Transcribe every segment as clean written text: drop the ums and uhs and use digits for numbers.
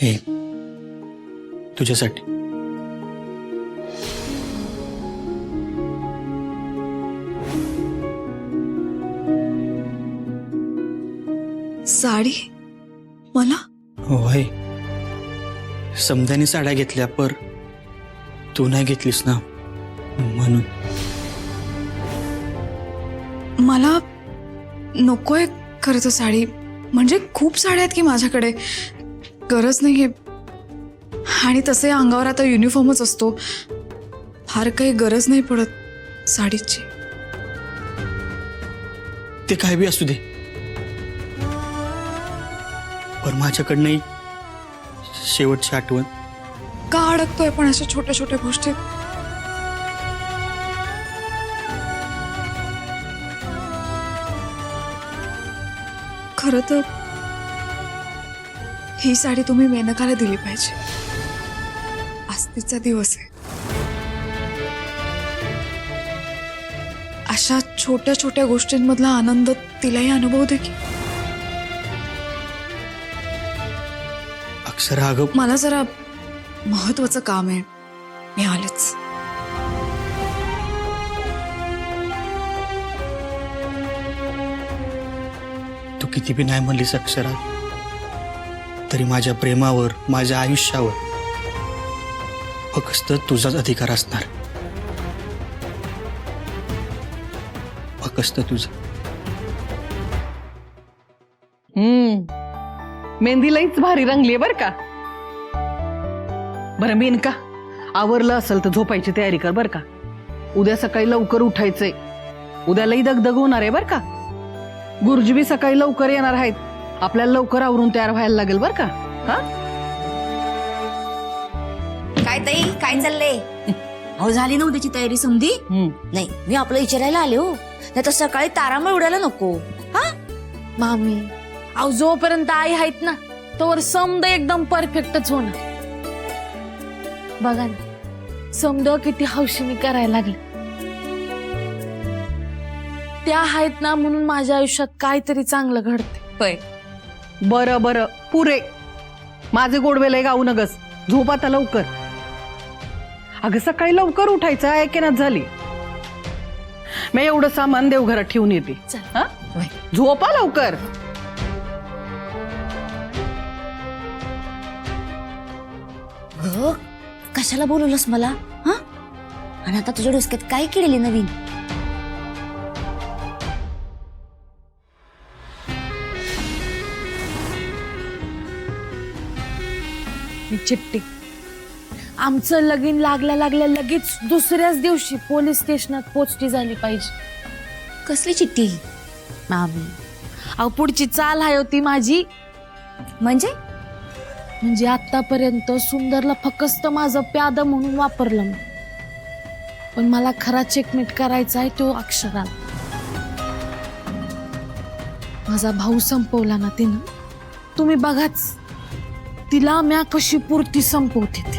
हे तुझ्यासाठी. साडी मला होय, समध्याने साड्या घेतल्या पर तू नाही घेतलीस ना, म्हणून. मला नकोय खरं तर साडी. म्हणजे खूप साड्या आहेत की माझ्याकडे, गरज नाहीये. आणि तसे अंगावर आता युनिफॉर्मच असतो, फार काही गरज नाही पडत साडीची. ते काय बी असू दे, पर माझ्याकडनं शेवटची आठवण. का अडकतोय पण अशा छोट्या छोट्या गोष्टीत? खरं तर ही साडी तुम्ही मेनकाला दिली पाहिजे. आज तिचा दिवस आहे. अशा छोट्या छोट्या गोष्टींमधला आनंद तिलाही अनुभव दे की. अक्षरा अगं, मला जरा महत्वाचं काम आहे, मी आलेच. तू किती बी नाही म्हणलीस अक्षरा, तरी माझ्या प्रेमावर, माझ्या आयुष्यावर फक्त तुझाच अधिकार असणार. फक्त तुझा. मेहंदी लईच भारी रंगली बर का. बरं मेनका, आवरलं असेल तर झोपायची तयारी कर बर का. उद्या सकाळी लवकर उठायचंय. उद्या लई दगदग होणार आहे बर का. गुरुजी बी सकाळी लवकर येणार आहेत. आपल्याला लवकर आवरून तयार व्हायला लागेल बर का. हा, काय ताई, काय चाललंय? अहो झाली ना उद्याची तयारी समधी? नाही, मी आपलं विचारायला आले हो. नाही तर सकाळी तारांबळ उडायला नको. हा मामी, अहो जोपर्यंत आई आहेत ना तोवर समद एकदम परफेक्टच होणार. बघा ना, समद किती हौशीने करायला लागले. त्या आहेत ना म्हणून माझ्या आयुष्यात काहीतरी चांगलं घडते. होय. बरं बरं पुरे. माझे गोडवे लय गाऊ नगस. झोप आता लवकर. अगं सकाळी लवकर उठायचं ऐकेनाच झाली. मी एवढं सामान देवघरात ठेवून येते. हा? झोपा लवकर. कशाला बोलवलंस मला? हा, आणि आता तुझ्या डोसक्यात काय केलेली नवीन? ही चिठ्ठी आमचं लगीन लागल्या लागल्या लगेच दुसऱ्याच दिवशी पोलीस स्टेशनात पोचती झाली पाहिजे. कसली चिठ्ठी? मामी, अहो पुढची चाल आहे होती माझी. म्हणजे आतापर्यंत सुंदरला फक्त माझं प्याद म्हणून वापरलं मी. पण मला खरा चेकमेट करायचा आहे तो अक्षराला. माझा भाऊ संपवला ना तिनं. तुम्ही बघाच तिला म्या कशी पुरती संपवते ती.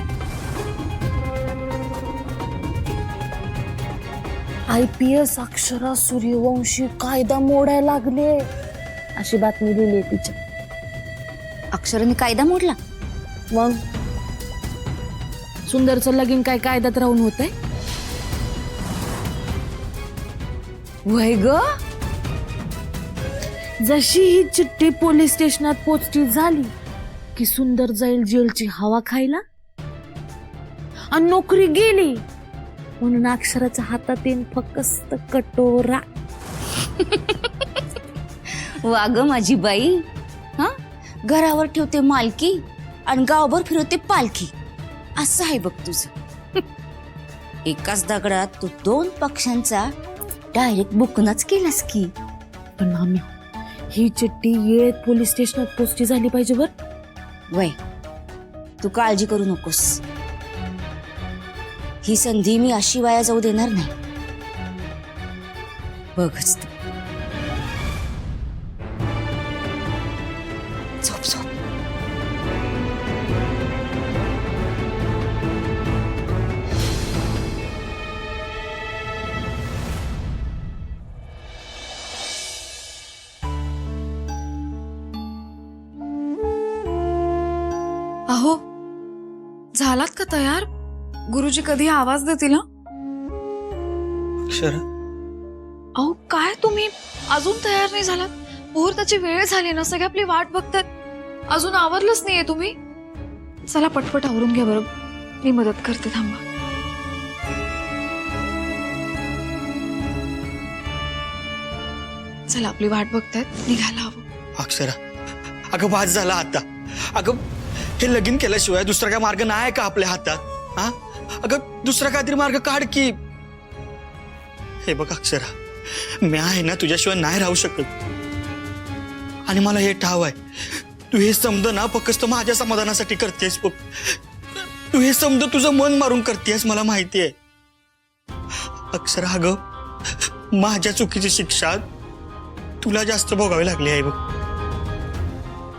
IPS अक्षरा सूर्यवंशी कायदा मोडायला लागले अशी बातमी दिली आहे तिच्या. अक्षराने कायदा मोडला? मग सुंदरचं लगीन काय कायद्यात राहून होतंय? वय ग. जशी ही चिठ्ठी पोलीस स्टेशनात पोचती झाली की सुंदर जाईल जेलची हवा खायला. आणि नोकरी गेली म्हणून अक्षराच्या हातात येईन फक्त कटोरा. वाग माझी बाई. हा, घरावर ठेवते मालकी आणि गावभर फिरवते पालखी. असं आहे बघ तुझं. एकाच दगडात तू दोन पक्षांचा डायरेक्ट बुकनाच केलास की. पण मामी, ही चिठ्ठी येत पोलीस स्टेशनात पोचती झाली पाहिजे बर. वय, तू काळजी करू नकोस. ही संधी मी अशी वाया जाऊ देणार नाही. बघच तू. झोप झोप. अहो झालात का तयार? गुरुजी कधी आवाज देतील ना? अक्षरा, अहो काय तुम्ही अजून तयार नाही झालात? मुहूर्ताची वेळ झाली ना, सगळे आपली वाट बघतात, अजून आवरलंच नाहीये तुम्ही. चला पटपट आवरून घ्या बरं, मी मदत करते, थांबा. चला आपली वाट बघतायत, निघायला हवं. अक्षरा, अगं वाद झाला आता. अगं हे लगीन केल्याशिवाय दुसरा काय मार्ग नाही का आपल्या हातात? हा, अगं दुसरा काहीतरी मार्ग काढ की. हे बघ अक्षरा, मी आहे ना तुझ्याशिवाय नाही राहू शकत. आणि मला हे ठाव आहे, तू हे समज ना फक्त माझ्या समाधानासाठी करतेस बघ. तू हे समज तुझं मन मारून करतेस, मला माहिती आहे. अक्षरा, अगं माझ्या चुकीची शिक्षा तुला जास्त भोगावी लागली आहे बघ.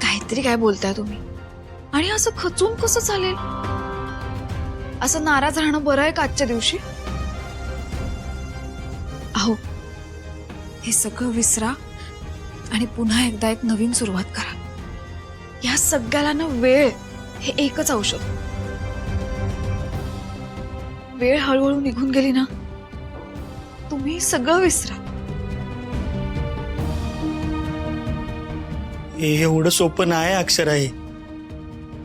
काहीतरी काय बोलताय तुम्ही? आणि असं खचून कसं चालेल? असं नाराज राहणं बरं आहे का आजच्या दिवशी? अहो हे सगळं विसरा आणि पुन्हा एकदा एक नवीन सुरुवात करा. या सगळ्याला ना वेळ हे एकच औषध. वेळ हळूहळू निघून गेली ना, तुम्ही सगळं विसरा. हे एवढं सोपं नाही अक्षरा. हे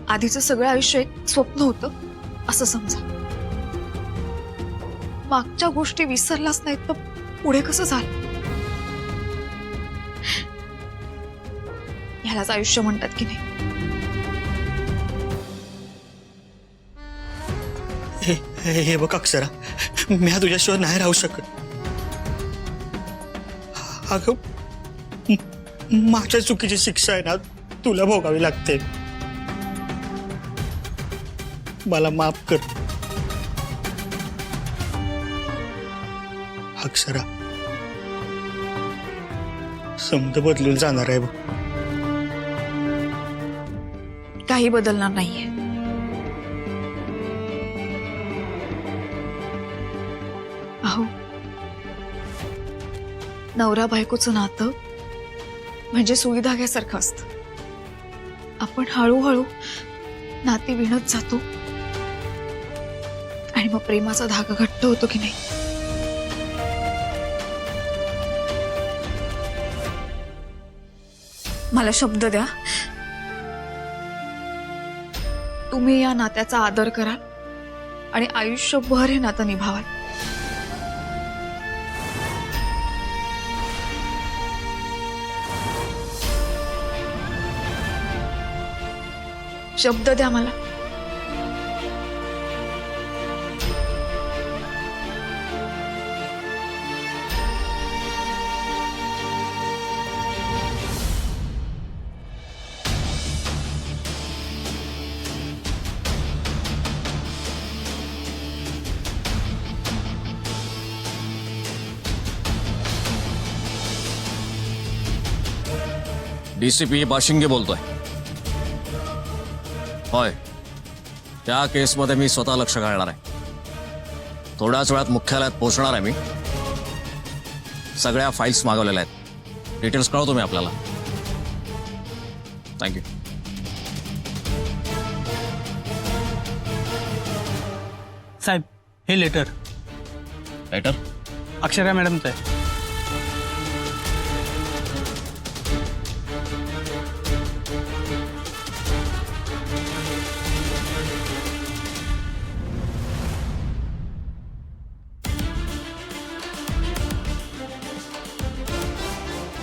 आधीचं सगळं आयुष्य एक स्वप्न होतं असं समजा. मागच्या गोष्टी विसरलाच नाहीत तर पुढे कसं झालं? ह्यालाच आयुष्य म्हणतात की नाही? हे बघ अक्षरा, मी तुझ्याशिवाय नाही राहू शकत. अगं माझ्या चुकीची शिक्षा आहे ना तुला भोगावी लागते. मला माफ कर अक्षरा. समज बदलून जाणार आहे बघ. काही बदलणार नाहीये. अहो नवरा बायकोचं नातं म्हणजे सुई धाग्यासारखं असतं. आपण हळूहळू नाती विणत जातो आणि मग प्रेमाचा धागा घट्ट होतो की नाही? मला शब्द द्या, तुम्ही या नात्याचा आदर कराल आणि आयुष्यभर हे नातं निभावाल. शब्द द्या मला. डीसीपी बाशिंगे बोलतोय. होय, त्या केसमध्ये मी स्वतः लक्ष घालणार आहे. थोड्याच वेळात मुख्यालयात पोहोचणार आहे मी. सगळ्या फाईल्स मागवलेल्या आहेत. डिटेल्स कळवतो मी आपल्याला. थँक्यू. साहेब, हे लेटर लेटर अक्षरा मॅडमचं आहे.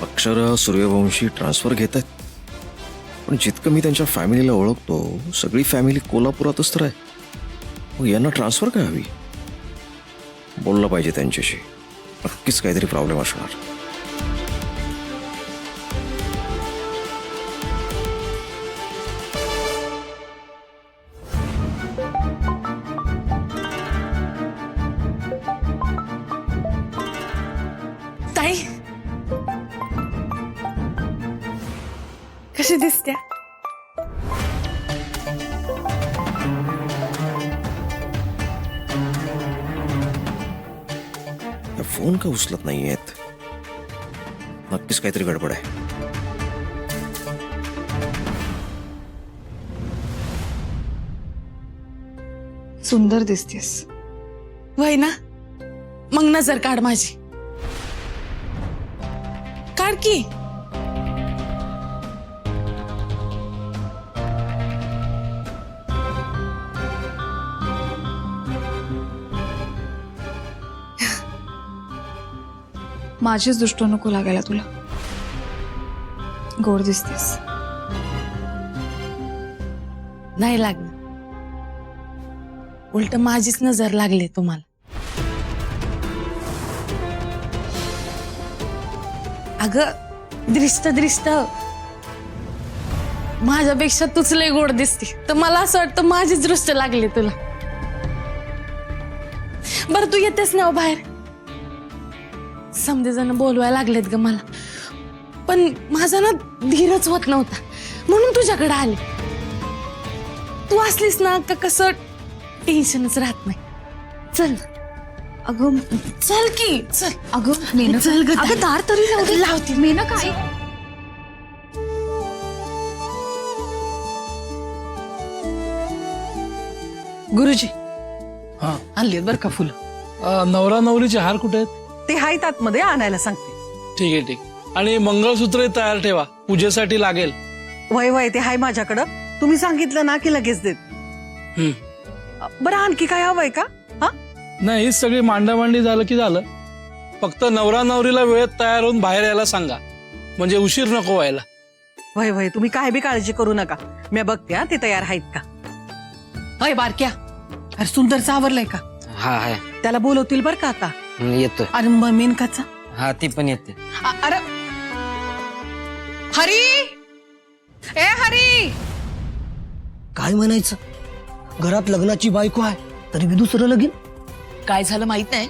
अक्षरा सूर्यवंशी ट्रान्सफर घेत आहेत, पण जितकं मी त्यांच्या फॅमिलीला ओळखतो सगळी फॅमिली कोल्हापुरातच तर आहे. मग यांना ट्रान्सफर काय हवी? बोललं पाहिजे त्यांच्याशी. नक्कीच काहीतरी प्रॉब्लेम असणार. ताई कशी दिसत्या? फोन का उचलत नाहीयेत? नक्कीच काहीतरी गडबड आहे. सुंदर दिसतेस. वय ना, मग नजर काढ माझी. काढ की. माझीच दृष्ट नको लागायला तुला. गोड दिसतेस. नाही लागणार, उलट माझीच नजर लागली तुम्हाला. अगं दृष्ट माझ्यापेक्षा तूच लय गोड दिसते, तर मला असं वाटतं माझीच दृष्ट लागली तुला. बरं तू येतेस ना बाहेर. समजे जण बोलवायला लागलेत ग मला, पण माझा ना धीरच होत नव्हता, म्हणून तुझ्याकडे आले. तू असलीस ना का कसं टेन्शनच राहत नाही. चल अगं चल की चल. अगं मेनका, चल ग, अगं दार तरी लावते. लावते. मेनका आई. गुरुजी हा आणलीत बरं का फुलं. नवरा नवरीचे हार कुठे आहेत? ते हायत आतमध्ये, आणायला सांगते. ठीक आहे ठीक. आणि मंगळसूत्र तयार ठेवा, पूजेसाठी लागेल. वय ते हाय माझ्याकडं. तुम्ही सांगितलं ना की लगेच देत. हम्म. बरं आणखी काय हवंय का? हा नाही, हीच सगळी मांडामांडी झालं की झालं. फक्त नवरा नवरीला वेळेत तयार होऊन बाहेर यायला सांगा, म्हणजे उशीर नको व्हायला. वय तुम्ही काय बी काळजी करू नका, मी बघते हा ते तयार आहेत का. वय बारक्या, अरे सुंदरचं आवरलंय का? हा हाय. त्याला बोलवतील बरं का आता. येतोय. अरे मेनकाचा. हा ती पण येते. अरे हरी, ए हरी. काय म्हणायचं, घरात लग्नाची बायको आहे तरी बी दुसरं लगीन. काय झालं माहित नाही,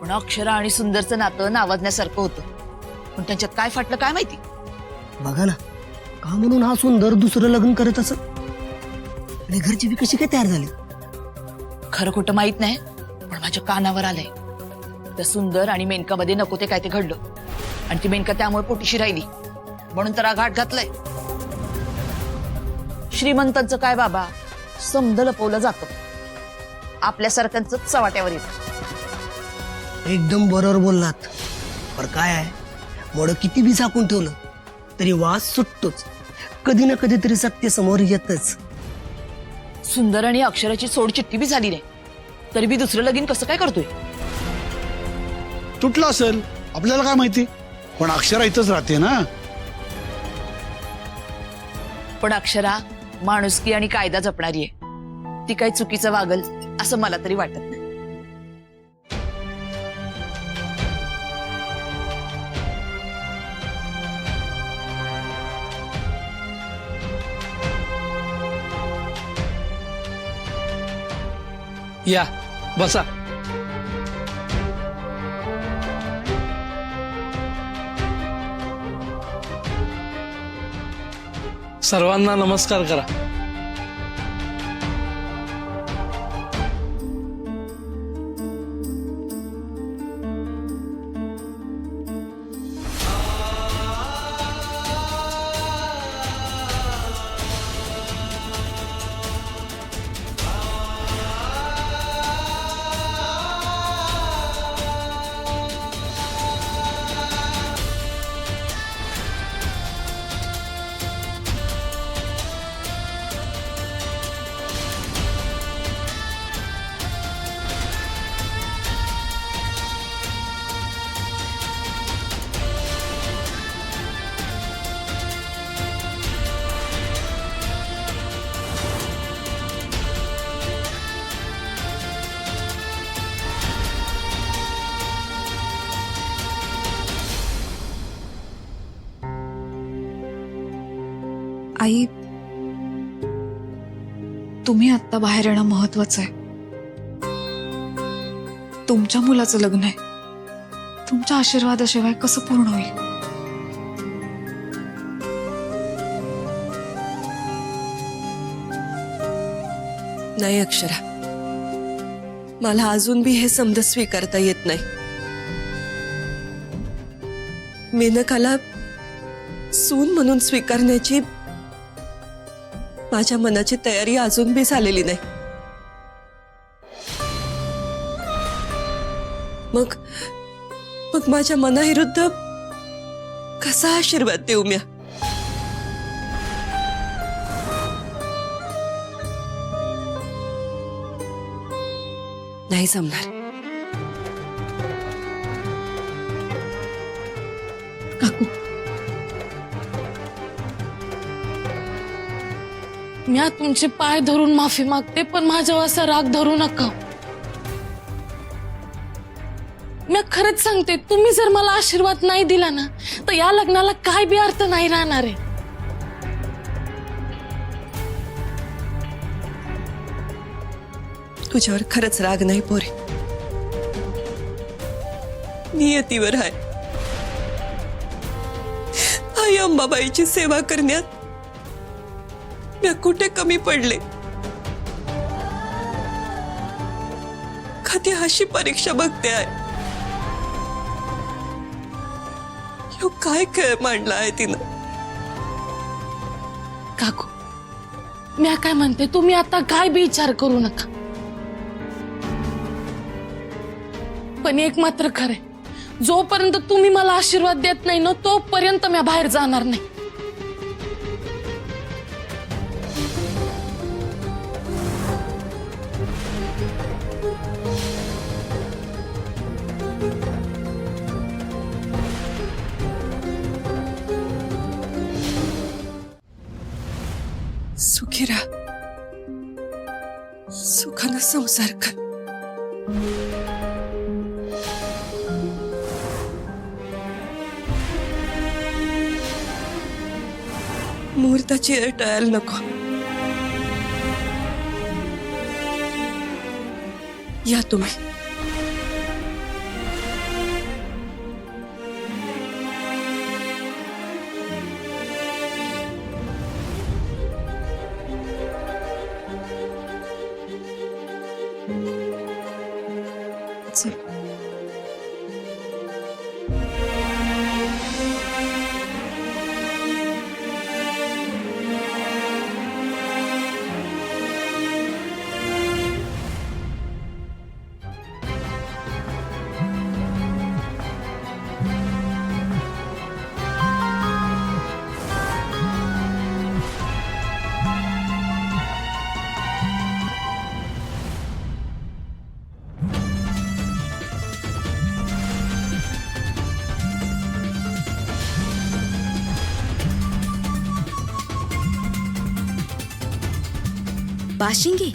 पण अक्षरा आणि सुंदरचं नातं नावाजण्यासारखं होतं, पण त्यांच्यात काय फाटलं काय माहिती. बघा ना, का म्हणून हा सुंदर दुसरं लग्न करत असत. आणि घरची बी कशी काय तयार झाली. खरं खोटं माहित नाही, पण माझ्या कानावर आलंय त्या सुंदर आणि मेनकामध्ये नको ते काय ते घडलं, आणि ती मेनका त्यामुळे पोटीशी राहिली, म्हणून तर घाट घातलाय. श्रीमंतांचं काय बाबा, समज लपवलं जातं, आपल्यासारख्यांच चवाट्यावर येतं. एकदम बरोबर बोललात. पण काय आहे, मोड किती बी झाकून ठेवलं तरी वास सुटतोच. कधी ना कधीतरी सत्य समोर येतच. सुंदर आणि अक्षराची सोड चिठ्ठी बी झाली नाही, तरी बी दुसरं लगीन कसं काय करतोय. तुटलं असेल, आपल्याला काय माहिती, पण अक्षरा इथंच राहते ना. पण अक्षरा माणुसकी आणि कायदा जपणारी आहे, ती काही चुकीचं वागल असं मला तरी वाटत नाही. या बसा. सर्वांना नमस्कार करा. आई, तुम्ही आत्ता बाहेर येणं महत्वाचं आहे. तुमच्या मुलाचं लग्न आहे, तुमच्या आशीर्वादाशिवाय कसं पूर्ण होईल. नाही अक्षरा, मला अजून बी हे समज स्वीकारता येत नाही. मेनकाला सून म्हणून स्वीकारण्याची माझ्या मनाची तयारी अजून बी झालेली नाही. मग मग माझ्या मनाविरुद्ध कसा आशीर्वाद देऊ म्या? नाही जमणार. काकू, मी तुमचे पाय धरून माफी मागते, पण माझ्यावर असा राग धरू नका. मी खरंच सांगते, तुम्ही जर मला आशीर्वाद नाही दिला ना, तर या लग्नाला काय बी अर्थ नाही राहणार आहे. तुझ्यावर खरंच राग नाही पोरे, नियतीवर आहे. आई अंबाबाईची सेवा करण्यात मी कुठे कमी पडले? कधी अशी परीक्षा बघते आहे? ह्यो काय खेळ मांडला आहे तिनं? काकू, मी काय म्हणते, तुम्ही आता काय बी विचार करू नका. पण एक मात्र खरंय, जोपर्यंत तुम्ही मला आशीर्वाद देत नाही ना, तोपर्यंत मी बाहेर जाणार नाही. सुखी राहा, सुखानं संसार कर. मुहूर्ताची वेळ टळायला नको. या तुम्ही. चल. बाशिंगे,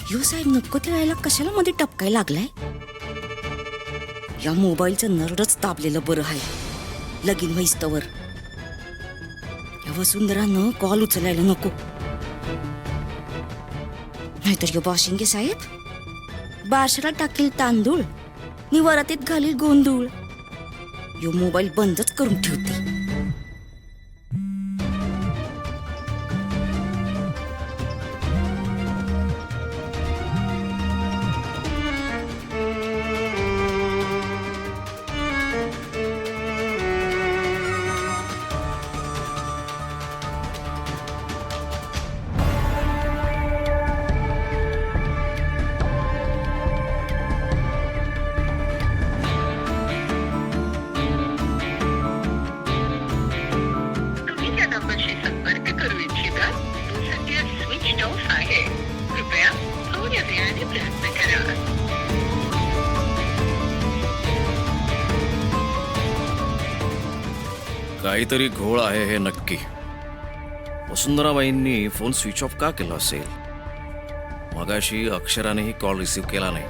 ह्यो साहेब नको त्या वेळेला कशाला मध्ये टपकाय लागलाय? या मोबाईलचं नरडच दाबलेलं बरं आहे. लगीन व्हाईस्तवर या वसुंधरानं कॉल उचलायला नको, नाहीतर यो बाशिंगे साहेब बारशाला टाकील तांदूळ नि वरातीत घालील गोंधूळ. यो मोबाईल बंदच करून ठेवते. काहीतरी घोळ आहे हे नक्की. वसुंधराबाईंनी फोन स्विच ऑफ का केला असेल? मगाशी अक्षरानेही कॉल रिसीव्ह केला नाही.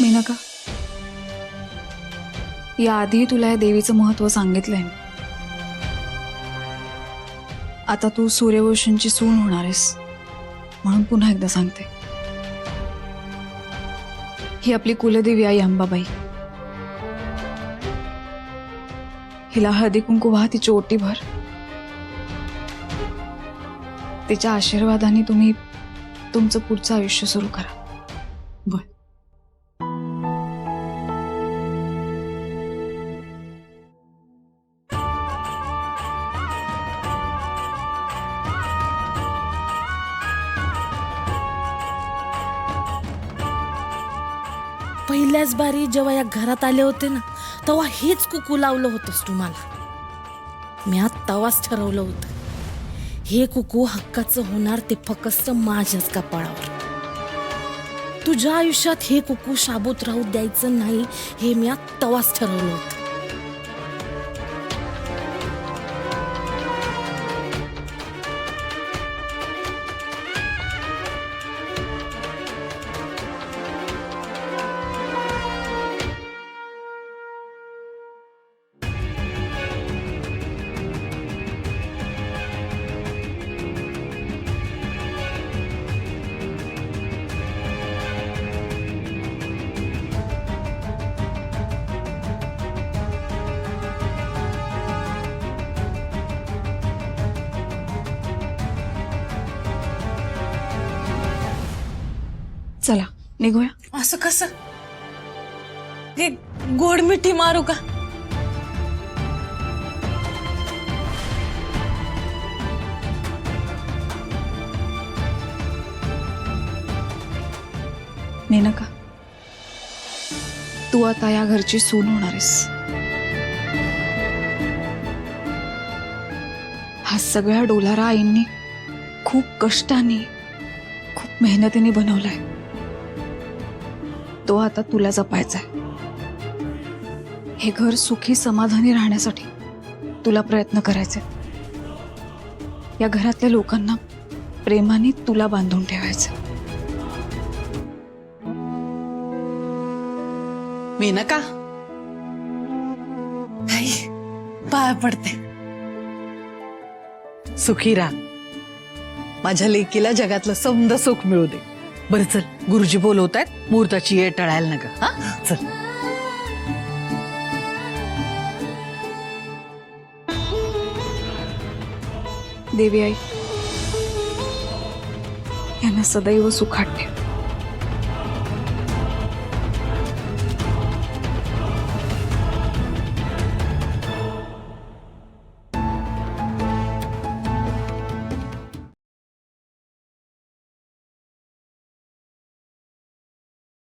मेनका, याआधी तुला या देवीचं महत्व सांगितलंय. आता तू सूर्यवंशींची सून होणार आहेस, म्हणून पुन्हा एकदा सांगते. ही आपली कुलदेवी आई अंबाबाई. हिला हळदी कुंकू वाहा तिची ओटी भर. तिच्या आशीर्वादाने तुम्ही तुमचं पुढचं आयुष्य सुरू करा. बर. पहिल्याच बारी जेव्हा या घरात आले होते ना तेव्हा हेच कुकू लावलं होतंस तू मला. मी आज तेव्हाच ठरवलं होतं हे कुकू हक्काचं होणार ते फक्त माझ्याच कपाळावर. तुझ्या आयुष्यात हे कुकू शाबूत राहू द्यायचं नाही हे मी आज तेव्हाच ठरवलं होतं. चला निघूया. असं कसं? हे गोड मिठी मारू का? मेनका, तू आता या घरची सून होणार आहेस. हा सगळा डोलारा आईंनी खूप कष्टाने खूप मेहनतीने बनवलाय. तो आता तुला जपायचा आहे. हे घर सुखी समाधानी राहण्यासाठी तुला प्रयत्न करायचे. या घरातल्या लोकांना प्रेमाने तुला बांधून ठेवायचं. मेनका, आई पाया पडते. सुखी राहा. माझ्या लेकीला जगातलं समद सुख मिळू दे. बरं चल, गुरुजी बोलवतायत, मुहूर्ताची येळ टळायला नका. हा चल. देवी आई यांना सदैव सुखात ठेव.